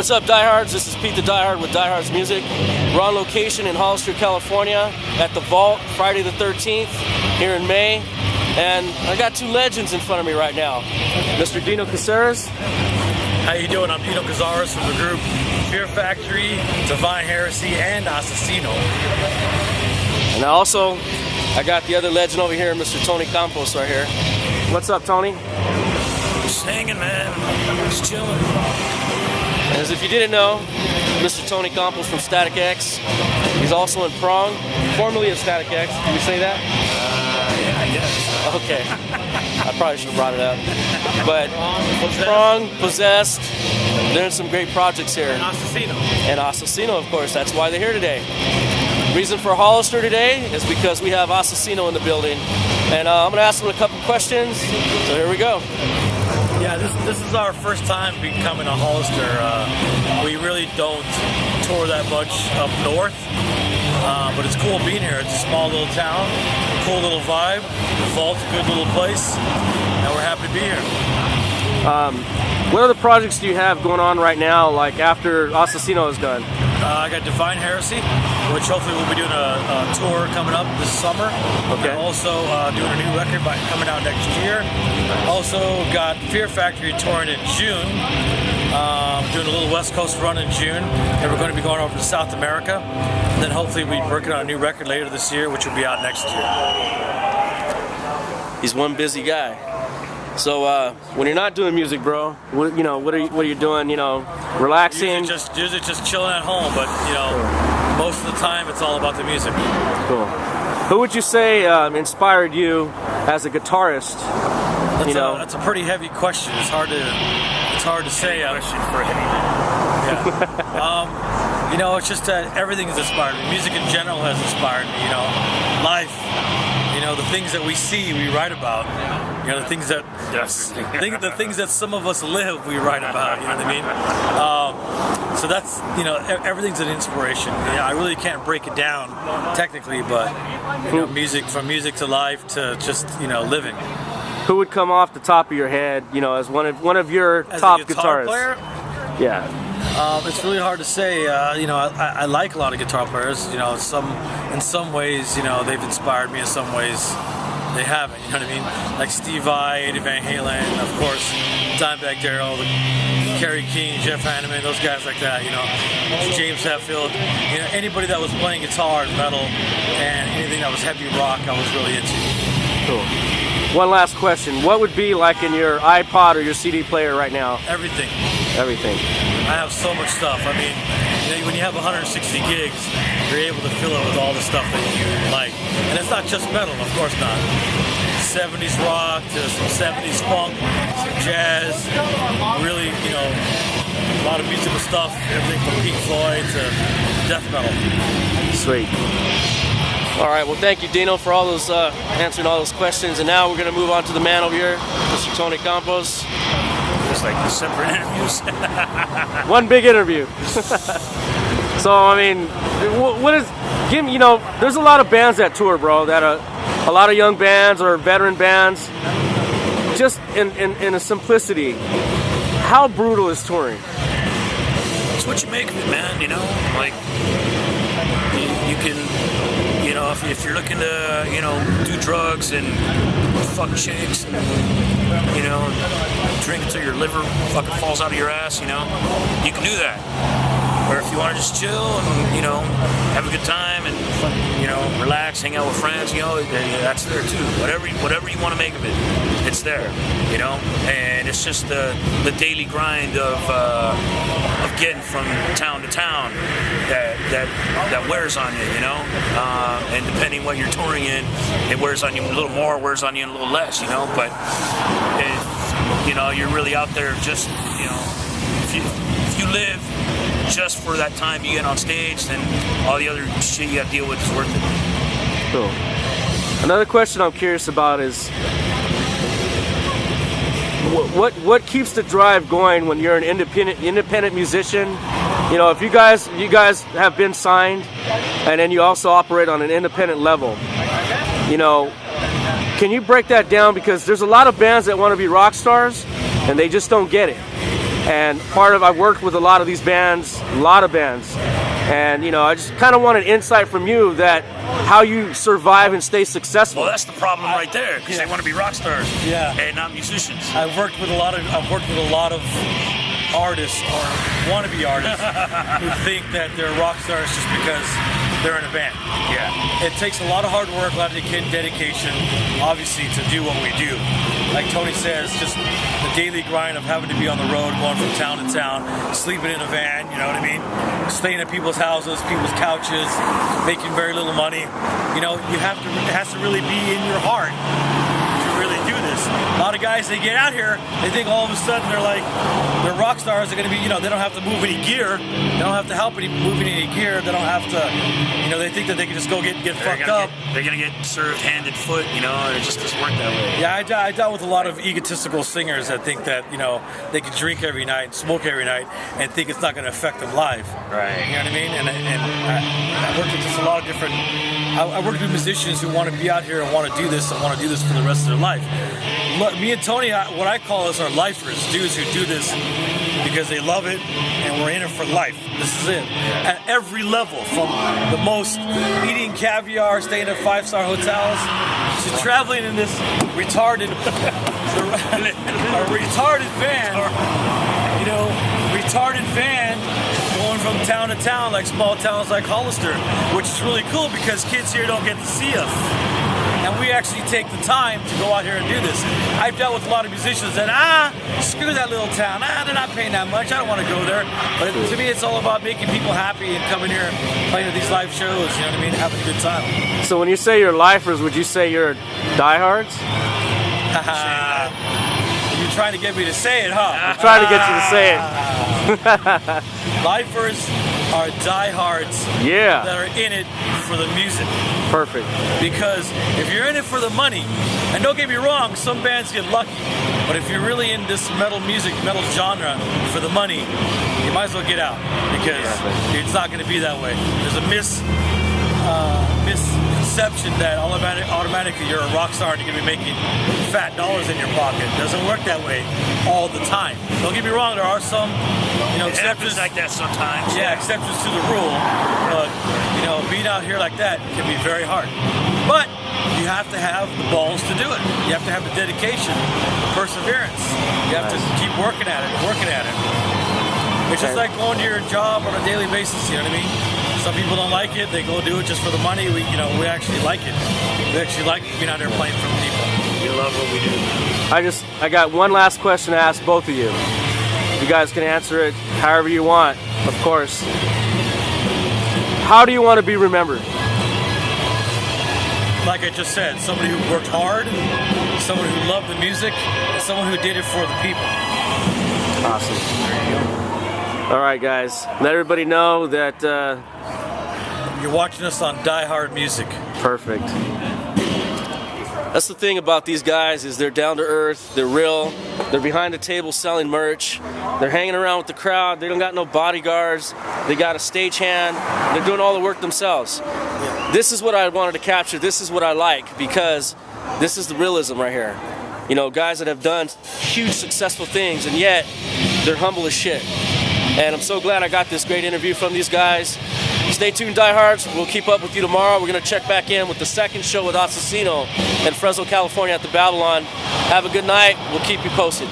what's up, Diehardz? This is Pete the Diehard with Diehardz Music. We're on location in Hollister, California at the Vault, Friday the 13th, here in May. And I got two legends in front of me right now. Mr. Dino Cazarez. How you doing? I'm Dino Cazarez from the group Fear Factory, Divine Heresey, and Asesino. And I got the other legend over here, Mr. Tony Campos right here. What's up, Tony? Just hanging, man. Just chilling. As if you didn't know, Mr. Tony Campos from Statik. He's also in Prong, formerly of Statik. Can we say that? Yeah, I guess. Okay. I probably should have brought it up. But Prong, Possessed, they're in some great projects here. And Asesino. And Asesino, of course. That's why they're here today. Reason for Hollister today is because we have Asesino in the building. And I'm going to ask him a couple questions. So here we go. Yeah, this is our first time becoming a Hollister. We really don't tour that much up north, but it's cool being here. It's a small little town, cool little vibe. The Vault's a good little place, and we're happy to be here. What other projects do you have going on right now, like after Asesino is done? I got Divine Heresey, which hopefully we'll be doing a tour coming up this summer. Okay. And also doing a new record coming out next year. Also got Fear Factory touring in June. Doing a little West Coast run in June. And we're going to be going over to South America. And then hopefully we'll be working on a new record later this year, which will be out next year. He's one busy guy. So when you're not doing music, bro, what are you doing? Relaxing. Usually just chilling at home, but most of the time it's all about the music. Cool. Who would you say inspired you as a guitarist? That's a pretty heavy question. It's hard to say. Question for heavy. Yeah. It's just that everything has inspired me. Music in general has inspired me. Life. The things that we see, we write about. The things that the things that some of us live, we write about. You know what I mean? So that's everything's an inspiration. I really can't break it down technically, but music, from music to life to just living. Who would come off the top of your head, as one of your as top a guitar guitarists? Player? Yeah. It's really hard to say. I like a lot of guitar players. In some ways, they've inspired me. In some ways, they haven't. You know what I mean? Like Steve Vai, Eddie Van Halen, of course, Dimebag Darrell, Kerry King, Jeff Hanneman, those guys like that. James Hetfield. Anybody that was playing guitar and metal and anything that was heavy rock, I was really into. Cool. One last question. What would be like in your iPod or your CD player right now? Everything. Everything. I have so much stuff. I mean, when you have 160 gigs, you're able to fill it with all the stuff that you like. And it's not just metal, of course not. 70s rock to some 70s funk, some jazz, really, a lot of musical stuff, everything from Pink Floyd to death metal. Sweet. All right, well, thank you, Dino, for all those answering all those questions. And now we're going to move on to the man over here, Mr. Tony Campos. Just like separate interviews. One big interview. So, I mean, there's a lot of bands that tour, bro, that are a lot of young bands or veteran bands. Just in a simplicity, how brutal is touring? It's what you make of it, man, Like, you can, if you're looking to, do drugs and fuck chicks and, drink until your liver fucking falls out of your ass, you can do that. Or if you want to just chill and, have a good time and, relax, hang out with friends, that's there too. Whatever you want to make of it, it's there, and it's just the daily grind of getting from town to town that wears on you, and depending what you're touring in, it wears on you a little more, wears on you a little less, but you're really out there just, if you live just for that time you get on stage, then all the other shit you got to deal with is worth it. Cool. Another question I'm curious about is what keeps the drive going when you're an independent musician? If you guys have been signed, and then you also operate on an independent level, can you break that down? Because there's a lot of bands that want to be rock stars, and they just don't get it. And I've worked with a lot of these bands, and you know, I just kind of wanted insight from you that how you survive and stay successful. Well, that's the problem right there, because they want to be rock stars, and not musicians. I've worked with a lot of artists or wannabe artists who think that they're rock stars just because they're in a band. Yeah. It takes a lot of hard work, a lot of dedication, obviously, to do what we do. Like Tony says, just the daily grind of having to be on the road, going from town to town, sleeping in a van, you know what I mean? Staying at people's houses, people's couches, making very little money. You know, it has to really be in your heart to really do this. A lot of guys, they get out here, they think all of a sudden they're rock stars. They're going to be, you know, they don't have to move any gear. They don't have to help moving any gear. They don't have to, you know, they think that they can just go get fucked up. They're going to get served hand and foot, you know, and it just doesn't work that way. Yeah, I dealt with a lot of egotistical singers that think that, you know, they can drink every night, smoke every night, and think it's not going to affect them live. Right. You know what I mean? And I worked with just a lot of different, I worked with musicians who want to be out here and want to do this and want to do this for the rest of their life. Me and Tony, what I call us are lifers, dudes who do this because they love it and we're in it for life. This is it. At every level, from the most eating caviar, staying at 5-star hotels, to traveling in this retarded van, going from town to town, like small towns like Hollister, which is really cool because kids here don't get to see us. And we actually take the time to go out here and do this. I've dealt with a lot of musicians that, screw that little town. They're not paying that much. I don't want to go there. But to me, it's all about making people happy and coming here and playing at these live shows, you know what I mean? Having a good time. So when you say you're lifers, would you say you're diehards? You're trying to get me to say it, huh? I'm trying to get you to say it. Lifers are diehards that are in it for the music. Perfect. Because if you're in it for the money, and don't get me wrong, some bands get lucky, but if you're really in this metal genre for the money, you might as well get out, because it's not going to be that way. There's a misconception that automatically you're a rock star and you're going to be making fat dollars in your pocket. It doesn't work that way all the time. Don't get me wrong, there are some, you know, exceptions like that sometimes. Yeah, exceptions to the rule. But, you know, being out here like that can be very hard. But you have to have the balls to do it. You have to have the dedication, the perseverance. You have to keep working at it. It's just like going to your job on a daily basis, you know what I mean? Some people don't like it, they go do it just for the money. We actually like it. We actually like being out there playing for people. We love what we do. I got one last question to ask both of you. You guys can answer it however you want, of course. How do you want to be remembered? Like I just said, somebody who worked hard, someone who loved the music, and someone who did it for the people. Awesome. All right, guys. Let everybody know that you're watching us on Diehard Music. Perfect. That's the thing about these guys, is they're down to earth, they're real, they're behind the table selling merch, they're hanging around with the crowd, they don't got no bodyguards, they got a stagehand, they're doing all the work themselves. This is what I wanted to capture, this is what I like, because this is the realism right here. You know, guys that have done huge successful things, and yet they're humble as shit. And I'm so glad I got this great interview from these guys. Stay tuned, Diehards. We'll keep up with you tomorrow. We're going to check back in with the second show with Asesino in Fresno, California at the Babylon. Have a good night. We'll keep you posted.